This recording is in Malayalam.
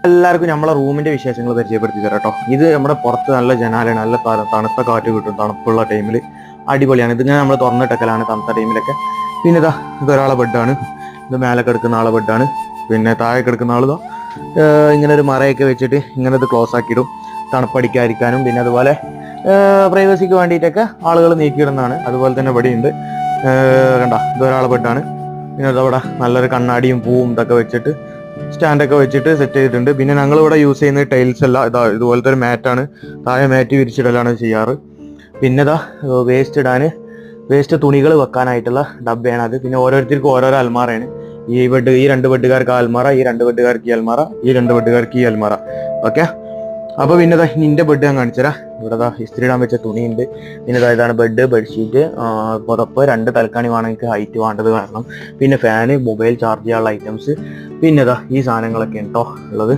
എല്ലാവർക്കും നമ്മളെ റൂമിന്റെ വിശേഷങ്ങൾ പരിചയപ്പെടുത്തി തരാം കേട്ടോ. ഇത് നമ്മുടെ പുറത്ത് നല്ല ജനാലാണ്, നല്ല തണുത്ത കാറ്റ് കിട്ടും. തണുപ്പുള്ള ടൈമിൽ അടിപൊളിയാണ്. ഇതിങ്ങനെ നമ്മൾ തുറന്നിട്ടക്കലാണ് തണുത്ത ടൈമിലൊക്കെ. പിന്നെ ഇതൊരാളെ ബെഡാണ്. ഇത് മേലെ കിടക്കുന്ന ആളെ ബെഡാണ്. പിന്നെ താഴെ കിടക്കുന്ന ആളിതോ ഇങ്ങനെ ഒരു മറയൊക്കെ വെച്ചിട്ട് ഇങ്ങനെ ഇത് ക്ലോസ് ആക്കിയിടും, തണുപ്പടിക്കാതിരിക്കാനും. പിന്നെ അതുപോലെ പ്രൈവസിക്ക് വേണ്ടിയിട്ടൊക്കെ ആളുകൾ നീക്കിയിടുന്നതാണ്. അതുപോലെ തന്നെ ഇവിടെയുണ്ട്, കണ്ട ഇതൊരാളെ ബെഡാണ്. പിന്നെ അതവിടെ നല്ലൊരു കണ്ണാടിയും പൂവും ഇതൊക്കെ വെച്ചിട്ട് സ്റ്റാൻഡൊക്കെ വെച്ചിട്ട് സെറ്റ് ചെയ്തിട്ടുണ്ട്. പിന്നെ ഞങ്ങളിവിടെ യൂസ് ചെയ്യുന്ന ടൈൽസ് അല്ല, ഇതുപോലത്തെ ഒരു മാറ്റാണ്. താഴെ മാറ്റ് വിരിച്ചിടലാണ് ചെയ്യാറ്. പിന്നെ വേസ്റ്റ് തുണികൾ വെക്കാനായിട്ടുള്ള ഡബ്ബയാണ് അത്. പിന്നെ ഓരോരുത്തർക്കും ഓരോരോ അൽമാറയാണ്. ഈ രണ്ട് ബെഡുകാർക്ക് അൽമാറ, ഈ രണ്ട് ബെഡുകാർക്ക് ഈ അൽമാറ, ഈ രണ്ട് ബെഡുകാർക്ക് ഈ അൽമാറ. ഓക്കെ, അപ്പോൾ പിന്നെ നിന്റെ ബെഡ് ഞാൻ കാണിച്ചുതരാം. ഇവിടെ ഇസ്തിരി ഇടാൻ വെച്ച തുണിയുണ്ട്. പിന്നെ ഇതാണ് ബെഡ്ഷീറ്റ്, പുതപ്പ്, 2 തലക്കാണി വേണമെങ്കിൽ ഹൈറ്റ് വേണ്ടത് വേണം. പിന്നെ ഫാന്, മൊബൈൽ ചാർജ് ചെയ്യാനുള്ള ഐറ്റംസ്, പിന്നെ ഈ സാധനങ്ങളൊക്കെ ഉണ്ടോ ഉള്ളത്.